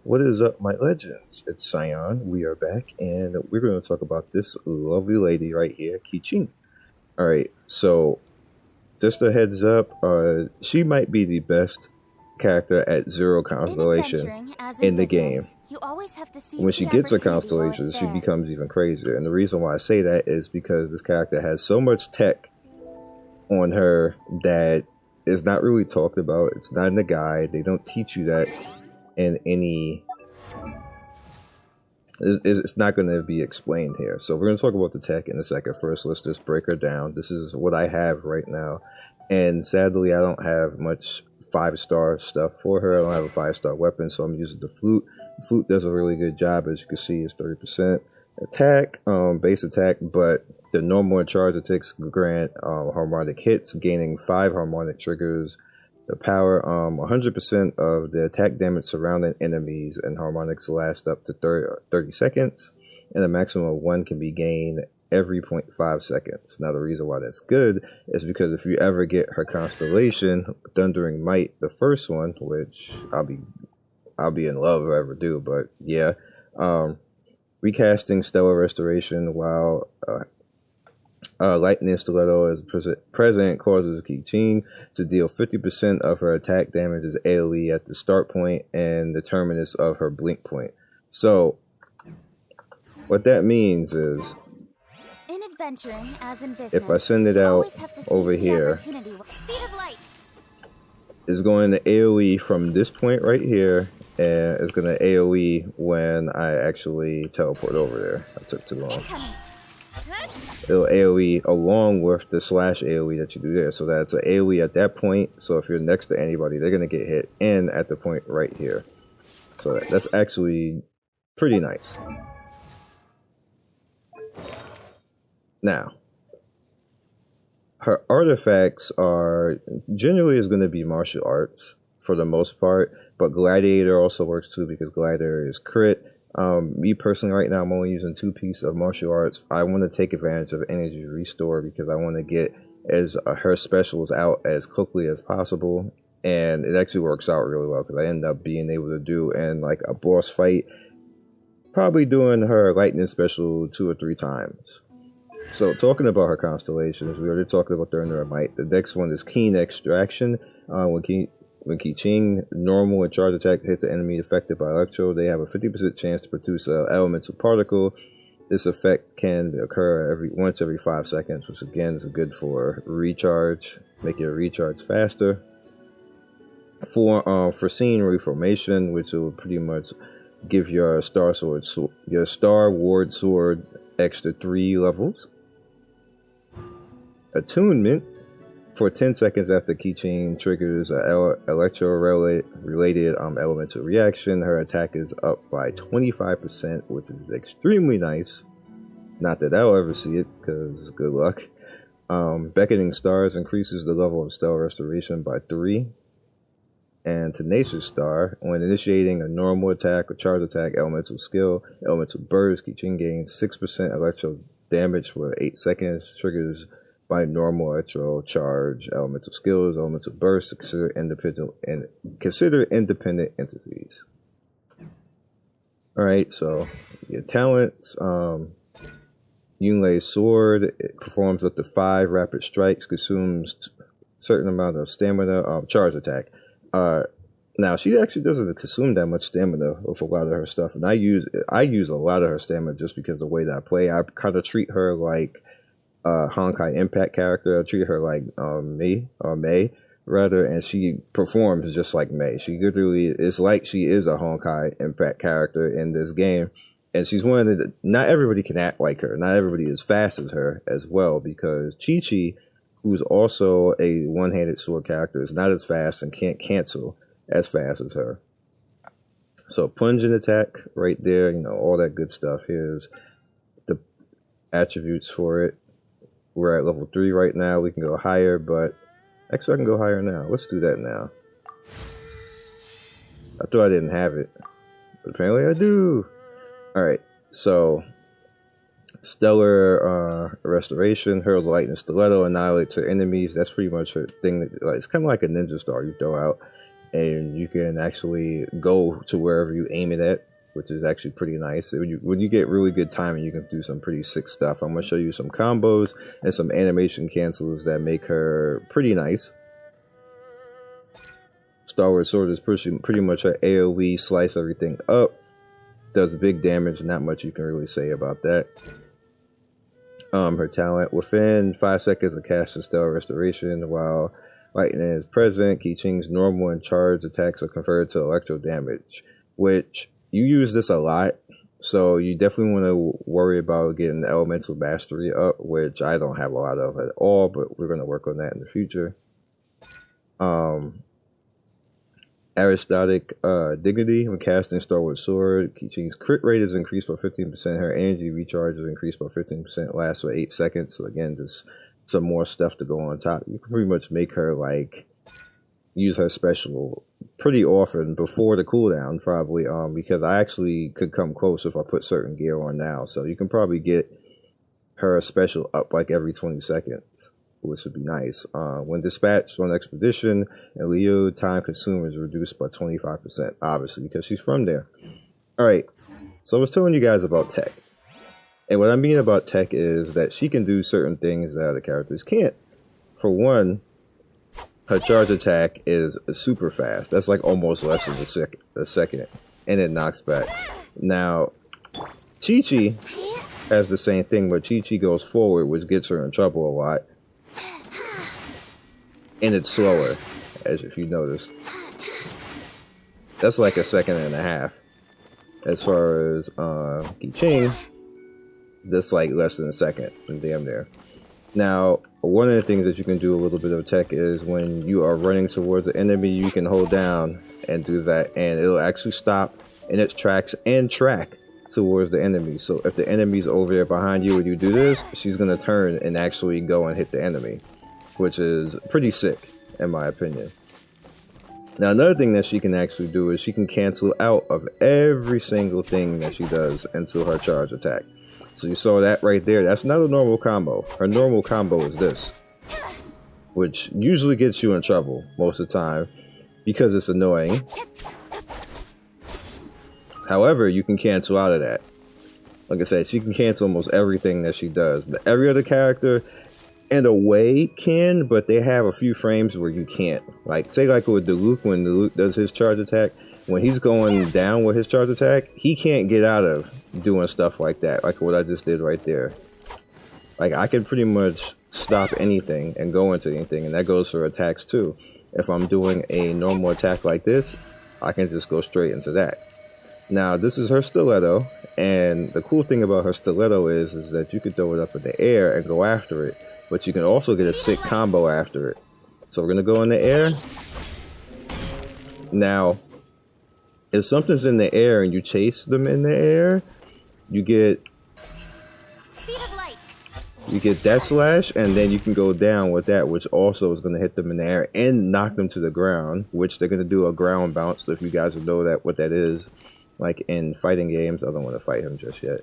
What is up, my legends? It's Sion. We are back, and we're going to talk about this lovely lady right here, Keqing. All right, so just a heads up, she might be the best character at zero constellation in the game. When she gets a constellation, she becomes even crazier. And the reason why I say that is because this character has so much tech on her that is not really talked about. It's not in the guide. They don't teach you that in any. It's not going to be explained here. So we're going to talk about the tech in a second. First, let's just break her down. This is what I have right now. And sadly, I don't have much 5-star stuff for her. I don't have a 5-star weapon, so I'm using the flute. The flute does a really good job. As you can see, it's 30% attack, base attack, but the normal and charge attacks grant harmonic hits, gaining 5 harmonic triggers. The power, 100% of the attack damage surrounding enemies and harmonics last up to 30 seconds, and a maximum of 1 can be gained every 0.5 seconds. Now, the reason why that's good is because if you ever get her constellation, Thundering Might, the first one, which I'll be in love if I ever do, but yeah, recasting Stellar Restoration while Lightning Stiletto is present causes Keqing to deal 50% of her attack damage as AoE at the start point and the terminus of her blink point. So, what that means is, if I send it out over here, it's going to AoE from this point right here, and it's going to AoE when I actually teleport over there. That took too long. It'll AoE along with the slash AoE that you do there. So that's an AoE at that point. So if you're next to anybody, they're going to get hit in at the point right here. So that's actually pretty nice. Now, her artifacts are generally is going to be martial arts for the most part, but Gladiator also works too because Gladiator is crit. Me personally, right now, I'm only using 2 pieces of martial arts. I want to take advantage of energy restore because I want to get as her specials out as quickly as possible, and it actually works out really well because I end up being able to do in like a boss fight, probably doing her lightning special 2 or 3 times. So talking about her constellations, we already talked about Thundering Might. The next one is Keen Extraction. When Keqing normal and charge attack hits the enemy affected by electro, they have a 50% chance to produce an elemental particle. This effect can occur once every 5 seconds, which again is good for recharge, make your recharge faster. For foreseen reformation, which will pretty much give your Star Ward sword extra 3 levels. Attunement. For 10 seconds after Keqing triggers an electro-related elemental reaction, her attack is up by 25%, which is extremely nice. Not that I'll ever see it, because good luck. Beckoning Stars increases the level of Stellar Restoration by 3. And Tenacious Star, when initiating a normal attack or charge attack elemental skill, elemental burst, Keqing gains 6% electro damage for 8 seconds, triggers by normal electro charge, elemental skills, elemental burst, consider independent entities. Alright, so your talents, Yunlei's sword, it performs up to 5 rapid strikes, consumes certain amount of stamina, charge attack. Now she actually doesn't consume that much stamina with a lot of her stuff, and I use a lot of her stamina just because of the way that I play. I kind of treat her like Honkai Impact character. I treat her like May rather, and she performs just like May. She literally is like she is a Honkai Impact character in this game, and she's one of the. Not everybody can act like her. Not everybody is fast as her as well, because Chi-Chi, who's also a one-handed sword character, is not as fast and can't cancel as fast as her. So pungent attack right there, all that good stuff. Here's the attributes for it. We're at level 3 right now. We can go higher, but actually I can go higher now. Let's do that now. I thought I didn't have it, but apparently I do. Alright, so Stellar Restoration, hurls lightning stiletto, annihilates her enemies. That's pretty much her thing. Like, it's kind of like a ninja star you throw out, and you can actually go to wherever you aim it at, which is actually pretty nice. When you get really good timing, you can do some pretty sick stuff. I'm going to show you some combos and some animation cancels that make her pretty nice. Starward Sword is pretty much an AoE, slice everything up. Does big damage, not much you can really say about that. Her talent, within 5 seconds of casting Stellar Restoration while lightning is present, Keqing's normal and charged attacks are converted to electro damage, which you use this a lot, so you definitely want to worry about getting the elemental mastery up, which I don't have a lot of at all, but we're going to work on that in the future. Aristocratic Dignity, when casting Starward Sword, Keqing's crit rate is increased by 15%, her energy recharge is increased by 15%, lasts for 8 seconds, so again, just some more stuff to go on top. You can pretty much make her, like, use her special pretty often before the cooldown, probably, because I actually could come close if I put certain gear on now, so you can probably get her special up like every 20 seconds. Which would be nice. When dispatched on expedition, and Leo time consumed is reduced by 25%, obviously, because she's from there. Alright, so I was telling you guys about tech. And what I mean about tech is that she can do certain things that other characters can't. For one, her charge attack is super fast. That's like almost less than a second. And it knocks back. Now, Chi-Chi has the same thing, but Chi-Chi goes forward, which gets her in trouble a lot. And it's slower, as if you notice. That's like a second and a half. As far as Keqing, that's like less than a second, and damn near. Now, one of the things that you can do a little bit of tech is when you are running towards the enemy, you can hold down and do that, and it'll actually stop in its tracks and track towards the enemy. So if the enemy's over there behind you and you do this, she's going to turn and actually go and hit the enemy, which is pretty sick, in my opinion. Now, another thing that she can actually do is she can cancel out of every single thing that she does into her charge attack. So you saw that right there. That's not a normal combo. Her normal combo is this, which usually gets you in trouble most of the time because it's annoying. However, you can cancel out of that. Like I said, she can cancel almost everything that she does. Every other character, in a way, can, but they have a few frames where you can't. Like, say like with Diluc, when Diluc does his charge attack, when he's going down with his charge attack, he can't get out of doing stuff like that, like what I just did right there. Like, I can pretty much stop anything and go into anything, and that goes for attacks too. If I'm doing a normal attack like this, I can just go straight into that. Now, this is her stiletto, and the cool thing about her stiletto is that you can throw it up in the air and go after it, but you can also get a sick combo after it. So we're going to go in the air. Now, if something's in the air and you chase them in the air, you get that slash, and then you can go down with that, which also is going to hit them in the air and knock them to the ground, which they're going to do a ground bounce. So if you guys would know that what that is, like in fighting games, I don't want to fight him just yet.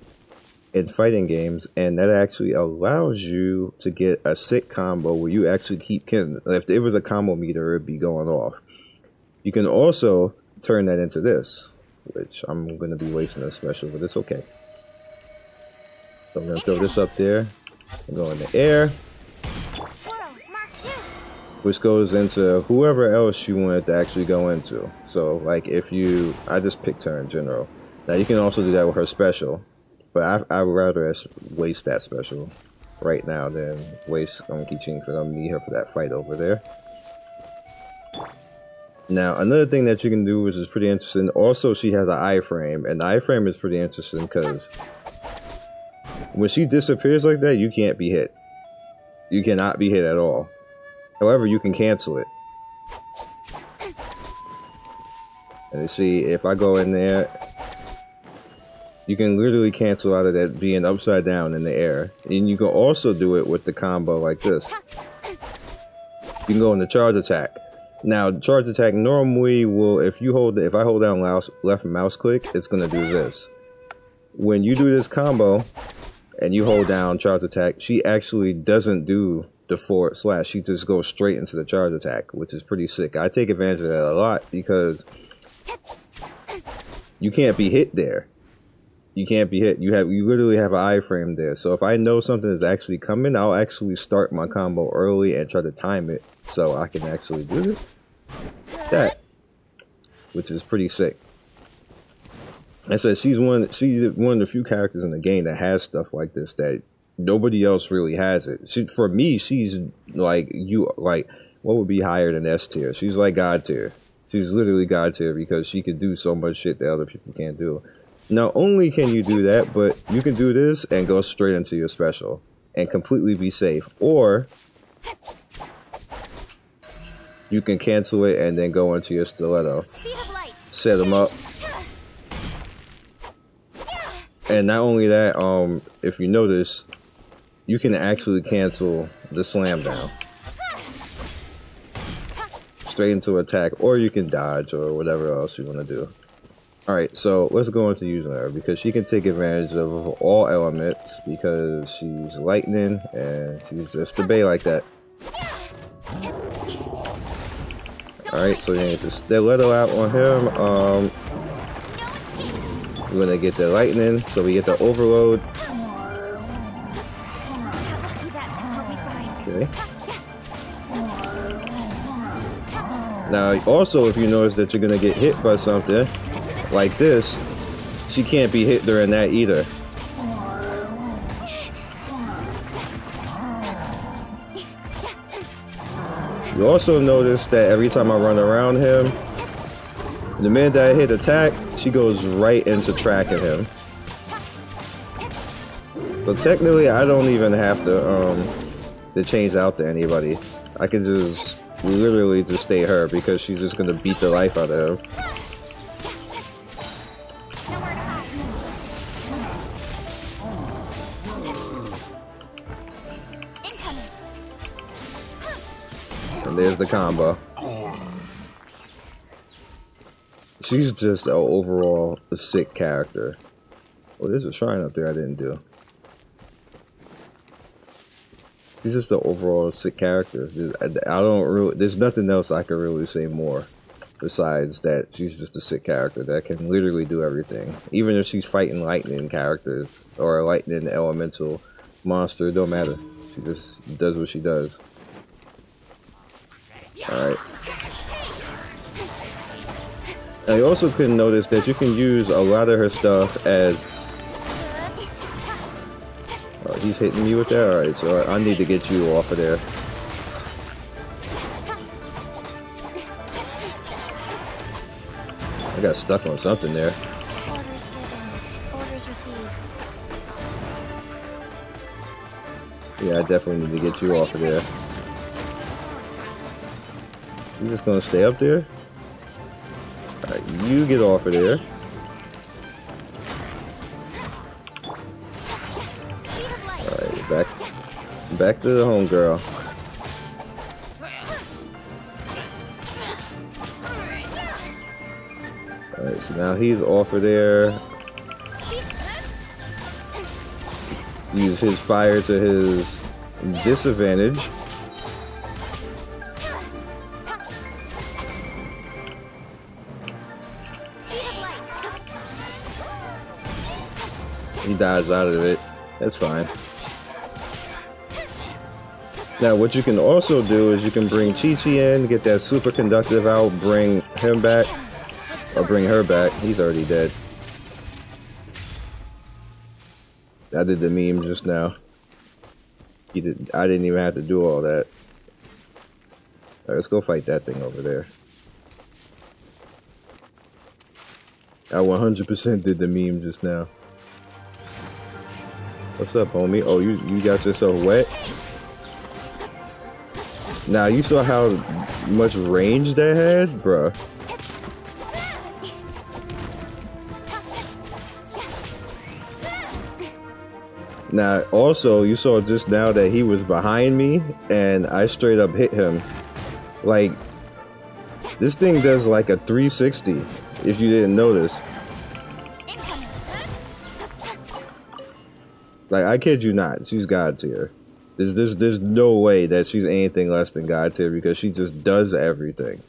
In fighting games, and that actually allows you to get a sick combo where you actually keep killing. If there was a combo meter, it'd be going off. You can also turn that into this, which I'm going to be wasting a special, but it's okay. So I'm going to throw this up there and go in the air, which goes into whoever else you want it to actually go into. So like if you, I just picked her in general. Now you can also do that with her special, but I would rather waste that special right now than waste on Keqing, because I'm going to need her for that fight over there. Now, another thing that you can do, which is pretty interesting, also she has an iframe, and the iframe is pretty interesting because when she disappears like that, you can't be hit. You cannot be hit at all. However, you can cancel it. And you see, if I go in there, you can literally cancel out of that being upside down in the air. And you can also do it with the combo like this. You can go in the charge attack. Now, charge attack normally will, if I hold down left mouse click, it's going to do this. When you do this combo, and you hold down charge attack, she actually doesn't do the forward slash. She just goes straight into the charge attack, which is pretty sick. I take advantage of that a lot because you can't be hit there. You can't be hit. You literally have an iframe there. So if I know something is actually coming, I'll actually start my combo early and try to time it so I can actually do that, which is pretty sick. I said she's one of the few characters in the game that has stuff like this that nobody else really has it. For me, she's like what would be higher than S tier? She's like God tier. She's literally God tier because she can do so much shit that other people can't do. Not only can you do that, but you can do this and go straight into your special and completely be safe. Or you can cancel it and then go into your stiletto. Set them up. And not only that, if you notice, you can actually cancel the slam down. Straight into attack, or you can dodge or whatever else you want to do. Alright, so let's go into using her because she can take advantage of all elements because she's lightning and she's just a bay like that. Alright, so you get the stiletto out on him. We're gonna get the lightning, so we get the overload. Okay. Now, also, if you notice that you're gonna get hit by something like this, she can't be hit during that either. You also notice that every time I run around him, the minute that I hit attack, she goes right into tracking him. So technically, I don't even have to change out to anybody. I can just literally just stay her because she's just gonna beat the life out of him. And there's the combo. She's just an overall sick character. Oh, there's a shrine up there I didn't do. She's just an overall sick character. There's nothing else I can really say more besides that she's just a sick character that can literally do everything. Even if she's fighting lightning characters or a lightning elemental monster, it don't matter. She just does what she does. Alright. I also couldn't notice that you can use a lot of her stuff as... Oh, he's hitting me with that? Alright, so I need to get you off of there. I got stuck on something there. Orders received. Yeah, I definitely need to get you off of there. You just gonna stay up there? Alright, you get off of there. Alright, back to the homegirl. Alright, so now he's off of there. Use his fire to his disadvantage. He dies out of it. That's fine. Now, what you can also do is you can bring Chi-Chi in, get that superconductive out, bring him back, or bring her back. He's already dead. I did the meme just now. I didn't even have to do all that. Alright, let's go fight that thing over there. I 100% did the meme just now. What's up, homie? Oh, you got yourself wet? Now, you saw how much range that had? Bruh. Now, also, you saw just now that he was behind me, and I straight up hit him. Like, this thing does like a 360, if you didn't notice. Like, I kid you not, she's God tier. There's no way that she's anything less than God tier because she just does everything.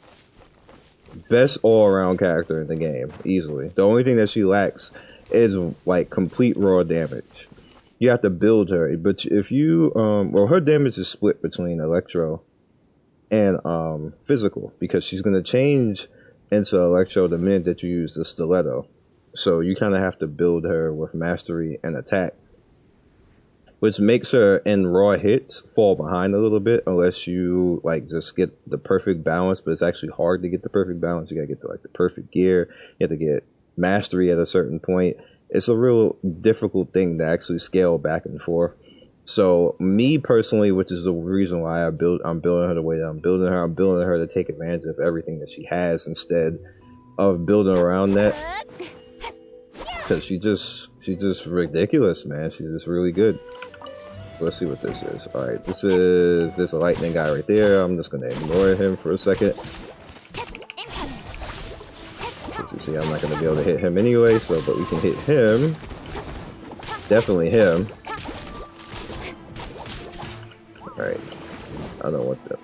Best all-around character in the game, easily. The only thing that she lacks is like complete raw damage. You have to build her, but if you well, her damage is split between electro and physical because she's gonna change into electro the minute that you use the stiletto. So you kind of have to build her with mastery and attack, which makes her in raw hits fall behind a little bit unless you like just get the perfect balance. But it's actually hard to get the perfect balance. You gotta get to like the perfect gear. You have to get mastery at a certain point. It's a real difficult thing to actually scale back and forth. So me personally, which is the reason why I'm building her the way that I'm building her. I'm building her to take advantage of everything that she has instead of building around that. Because she's just ridiculous, man. She's just really good. Let's see what this is. All right, there's a lightning guy right there. I'm just gonna ignore him for a second. As you see, I'm not gonna be able to hit him anyway. So, but we can hit him. Definitely him. All right. I don't want that.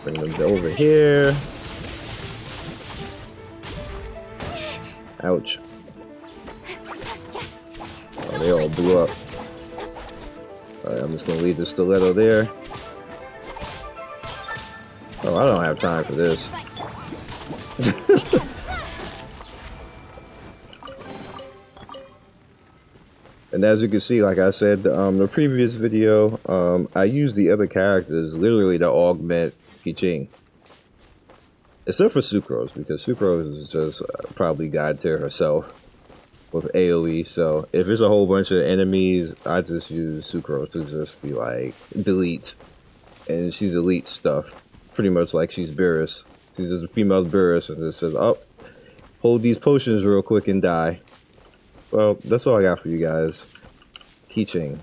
Bring them over here. Ouch. Oh, they all blew up. Alright, I'm just gonna leave the stiletto there. Oh, I don't have time for this. And as you can see, like I said, the previous video, I used the other characters literally to augment Keqing. Except for Sucrose, because Sucrose is just probably God tier herself with AoE. So if it's a whole bunch of enemies, I just use Sucrose to just be like, delete. And she deletes stuff. Pretty much like she's Beerus. She's just a female Beerus and just says, oh, hold these potions real quick and die. Well, that's all I got for you guys. Keqing.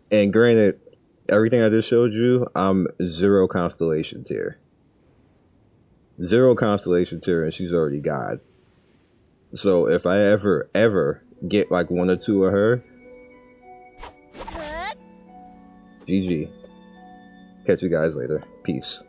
And granted, everything I just showed you, I'm 0 Constellation tier. 0 Constellation tier, and she's already God. So if I ever get like 1 or 2 of her, GG. Catch you guys later. Peace.